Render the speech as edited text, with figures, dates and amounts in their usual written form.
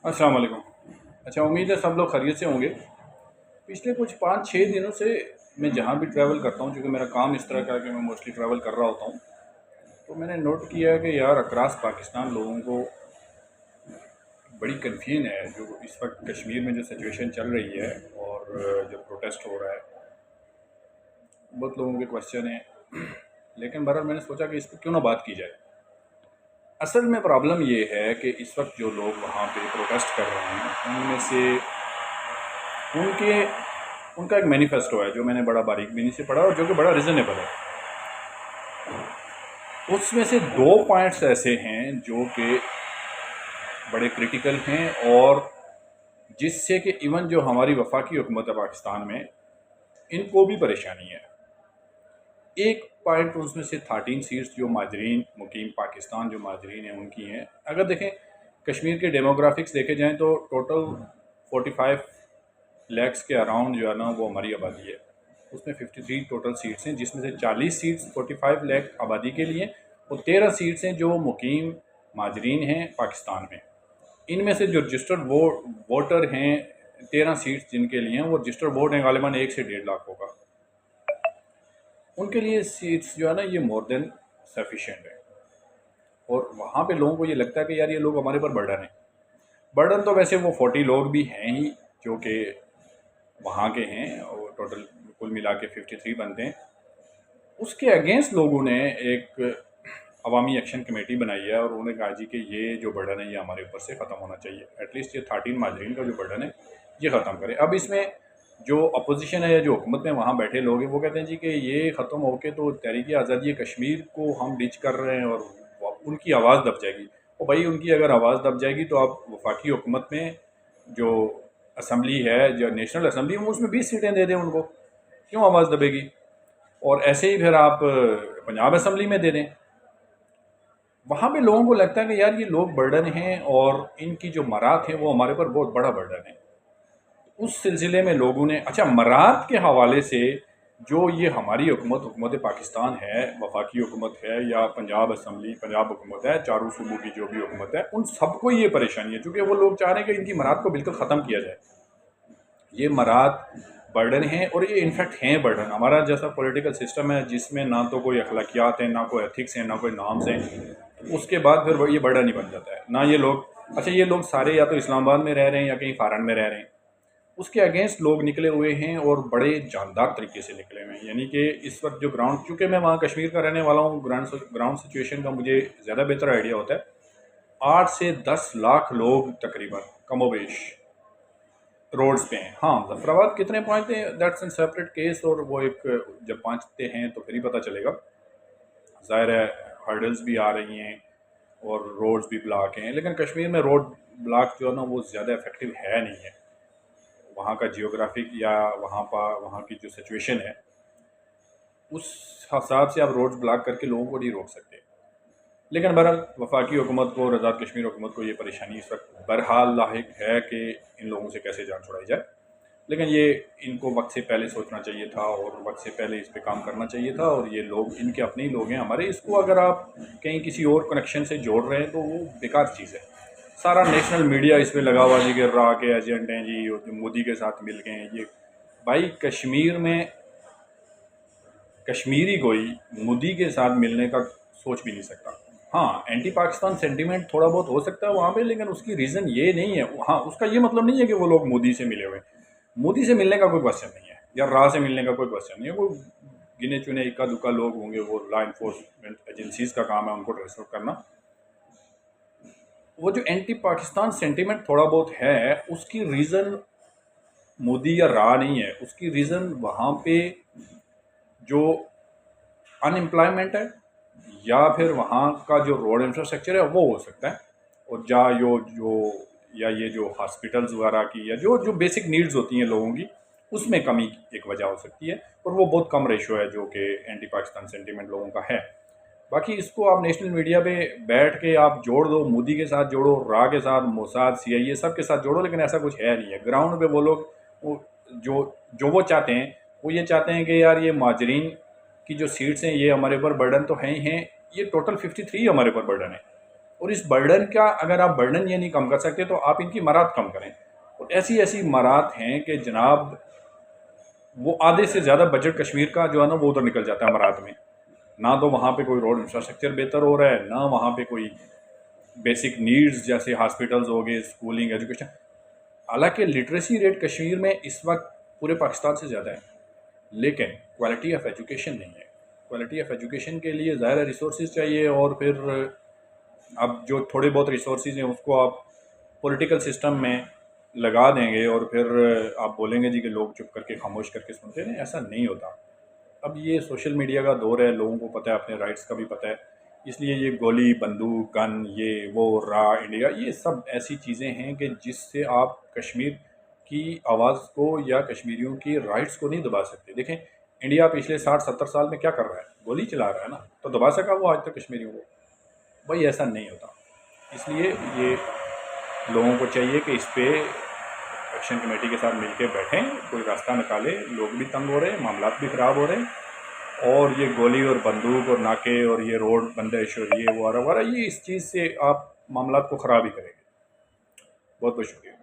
अस्सलाम वालेकुम। अच्छा, उम्मीद है सब लोग खैरियत से होंगे। पिछले कुछ 5-6 दिनों से मैं जहाँ भी ट्रैवल करता हूँ, चूँकि मेरा काम इस तरह का है कि मैं मोस्टली ट्रैवल कर रहा होता हूँ, तो मैंने नोट किया है कि यार अक्रॉस पाकिस्तान लोगों को बड़ी कन्फ्यूजन है जो इस वक्त कश्मीर में जो सिचुएशन चल रही है और जो प्रोटेस्ट हो रहा है। बहुत लोगों के क्वेश्चन हैं लेकिन बहरहाल मैंने सोचा कि इस पर क्यों ना बात की जाए। असल में प्रॉब्लम ये है कि इस वक्त जो लोग वहाँ पे प्रोटेस्ट कर रहे हैं उनमें से उनके उनका एक मैनिफेस्टो है जो मैंने बड़ा बारीक बीनी से पढ़ा और जो कि बड़ा रीज़नेबल है। उसमें से 2 पॉइंट्स ऐसे हैं जो कि बड़े क्रिटिकल हैं और जिससे कि इवन जो हमारी वफाकी हुकूमत है पाकिस्तान में, इनको भी परेशानी है। एक पॉइंट उसमें से 13 सीट्स जो माजरीन मुकीम पाकिस्तान जो माजरीन हैं उनकी हैं। अगर देखें कश्मीर के डेमोग्राफिक्स देखे जाएँ तो टोटल 45 लैक्स के अराउंड जो है ना वो हमारी आबादी है। उसमें 53 टोटल सीट्स हैं जिसमें से 40 सीट्स 45 लाख आबादी के लिए और 13 सीट्स हैं जो मुकीम माजरीन हैं पाकिस्तान में। इनमें से जो रजिस्टर्ड वोटर हैं 13 सीट्स जिनके लिए हैं वो रजिस्टर्ड वोट हैं गालिबन 1 से 1.5 लाख होगा। उनके लिए सीट्स जो है ना ये मोर देन सफिशेंट है और वहाँ पे लोगों को ये लगता है कि यार ये लोग हमारे पर बर्डन है। बर्डन तो वैसे वो 40 लोग भी हैं ही जो कि वहाँ के हैं और टोटल कुल मिला के 53 बनते हैं। उसके अगेंस्ट लोगों ने एक अवामी एक्शन कमेटी बनाई है और उन्होंने कहा जी कि ये जो बर्डन है ये हमारे ऊपर से ख़त्म होना चाहिए। एटलीस्ट ये 13 माजरीन का जो बर्डन है ये ख़त्म करें। अब इसमें जो अपोजिशन है या जो हुकूमत में वहाँ बैठे लोग हैं वो कहते हैं जी कि ये ख़त्म होके तो तहरीक आज़ादी कश्मीर को हम डिच कर रहे हैं और उनकी आवाज़ दब जाएगी। और भाई उनकी अगर आवाज़ दब जाएगी तो आप वफाकी हुकूमत में जो असम्बली है जो नेशनल असम्बली में उसमें 20 सीटें दे दें उनको, क्यों आवाज़ दबेगी। और ऐसे ही फिर आप पंजाब असम्बली में दे दें। वहाँ पे लोगों को लगता है कि यार ये लोग बर्डन हैं और इनकी जो मरात है वो हमारे पर बहुत बड़ा बर्डन है। उस सिलसिले में लोगों ने अच्छा मरात के हवाले से जो ये हमारी हुकूमत पाकिस्तान है, वफाकी हुकूमत है या पंजाब असम्बली पंजाब हुकूमत है, चारों सूबों की जो भी हुकूमत है, उन सबको ये परेशानी है क्योंकि वो लोग चाह रहे हैं कि इनकी मरात को बिल्कुल ख़त्म किया जाए। ये मरात बर्डन हैं और ये इनफैक्ट हैं बर्डन। हमारा जैसा पॉलिटिकल सिस्टम है जिसमें ना तो कोई अखलाकियात हैं, ना कोई एथिक्स हैं, ना कोई नॉर्म्स हैं, उसके बाद फिर ये बर्डन ही बन जाता है ना। ये लोग अच्छा ये लोग सारे या तो इस्लामाबाद में रह रहे हैं या कहीं फ़ारन में रह रहे हैं, उसके अगेंस्ट लोग निकले हुए हैं और बड़े जानदार तरीके से निकले हुए हैं। यानी कि इस वक्त जो ग्राउंड, चूँकि मैं वहाँ कश्मीर का रहने वाला हूँ, ग्राउंड सिचुएशन का मुझे ज़्यादा बेहतर आइडिया होता है। 8 से 10 लाख लोग तकरीबन कमोबेश रोड्स पे हैं। हाँ, ज़फ़राबाद कितने पहुँचते हैं दैट्स एन सेपरेट केस और वो एक जब पहुँचते हैं तो फिर ही पता चलेगा। ज़ाहिर है हर्डल्स भी आ रही हैं और रोड्स भी ब्लॉक हैं, लेकिन कश्मीर में रोड ब्लॉक जो है ना वो ज़्यादा इफेक्टिव है नहीं है। वहाँ का जियोग्राफिक या वहाँ की जो सिचुएशन है उस हिसाब से आप रोड्स ब्लॉक करके लोगों को नहीं रोक सकते। लेकिन बहरहाल वफाकी हुकूमत को और आज़ाद कश्मीर हुकूमत को ये परेशानी इस वक्त बहरहाल लाहिक है कि इन लोगों से कैसे जान छुड़ाई जाए। लेकिन ये इनको वक्त से पहले सोचना चाहिए था और वक्त से पहले इस पे काम करना चाहिए था और ये लोग इनके अपने ही लोग हैं हमारे। इसको अगर आप कहीं किसी और कनेक्शन से जोड़ रहे हैं तो वो बेकार चीज़ है। सारा नेशनल मीडिया इस पर लगा हुआ जी कि रा के एजेंट हैं जी और जो मोदी के साथ मिल गए हैं। ये भाई कश्मीर में कश्मीरी कोई मोदी के साथ मिलने का सोच भी नहीं सकता। हाँ, एंटी पाकिस्तान सेंटीमेंट थोड़ा बहुत हो सकता है वहाँ पे, लेकिन उसकी रीज़न ये नहीं है। हाँ, उसका ये मतलब नहीं है कि वो लोग मोदी से मिले हुए। मोदी से मिलने का कोई क्वेश्चन नहीं है या राह से मिलने का कोई क्वेश्चन नहीं है। वो गिने चुने इक्का दुक्का लोग होंगे, वो लॉ इन्फोर्समेंट एजेंसीज का काम है उनको ट्रेस आउट करना। वो जो एंटी पाकिस्तान सेंटीमेंट थोड़ा बहुत है उसकी रीज़न मोदी या राह नहीं है। उसकी रीज़न वहाँ पे जो अनएम्प्लॉयमेंट है या फिर वहाँ का जो रोड इंफ्रास्ट्रक्चर है वो हो सकता है। और या ये जो हॉस्पिटल्स वगैरह की या जो जो बेसिक नीड्स होती हैं लोगों की उसमें कमी एक वजह हो सकती है और वो बहुत कम रेशो है जो कि एंटी पाकिस्तान सेंटीमेंट लोगों का है। बाकी इसको आप नेशनल मीडिया पे बैठ के आप जोड़ दो, मोदी के साथ जोड़ो, रा के साथ, मोसाद, CIA सब के साथ जोड़ो, लेकिन ऐसा कुछ है नहीं है। ग्राउंड पे वो लोग जो जो वो चाहते हैं वो ये चाहते हैं कि यार ये माजरीन की जो सीट्स हैं ये हमारे ऊपर बर्डन तो हैं ही हैं, ये टोटल 53 हमारे ऊपर बर्डन है। और इस बर्डन का अगर आप बर्डन ये नहीं कम कर सकते तो आप इनकी मरात कम करें। और ऐसी ऐसी मरात हैं कि जनाब वो आधे से ज़्यादा बजट कश्मीर का जो है ना वो उधर निकल जाता है मरात में। ना तो वहाँ पे कोई रोड इंफ्रास्ट्रक्चर बेहतर हो रहा है, ना वहाँ पे कोई बेसिक नीड्स जैसे हॉस्पिटल्स हो गए, स्कूलिंग, एजुकेशन। हालांकि लिटरेसी रेट कश्मीर में इस वक्त पूरे पाकिस्तान से ज़्यादा है, लेकिन क्वालिटी ऑफ एजुकेशन नहीं है। क्वालिटी ऑफ एजुकेशन के लिए ज़्यादा रिसोर्सेज चाहिए, और फिर अब जो थोड़े बहुत रिसोर्सेज हैं उसको आप पॉलिटिकल सिस्टम में लगा देंगे और फिर आप बोलेंगे जी कि लोग चुप करके खामोश करके सुनते हैं। ऐसा नहीं होता। अब ये सोशल मीडिया का दौर है, लोगों को पता है, अपने राइट्स का भी पता है, इसलिए ये गोली बंदूक गन ये वो रा इंडिया ये सब ऐसी चीज़ें हैं कि जिससे आप कश्मीर की आवाज़ को या कश्मीरियों की राइट्स को नहीं दबा सकते। देखें, इंडिया पिछले 60-70 साल में क्या कर रहा है, गोली चला रहा है ना, तो दबा सका वो आज तक कश्मीरियों को? भाई ऐसा नहीं होता। इसलिए ये लोगों को चाहिए कि इस पे एक्शन कमेटी के साथ मिलकर बैठें, कोई रास्ता निकालें। लोग भी तंग हो रहे हैं, मामलात भी ख़राब हो रहे हैं, और ये गोली और बंदूक और नाके और ये रोड बंदिश और ये वो वगैरह ये इस चीज़ से आप मामलात को ख़राब ही करेंगे। बहुत बहुत शुक्रिया।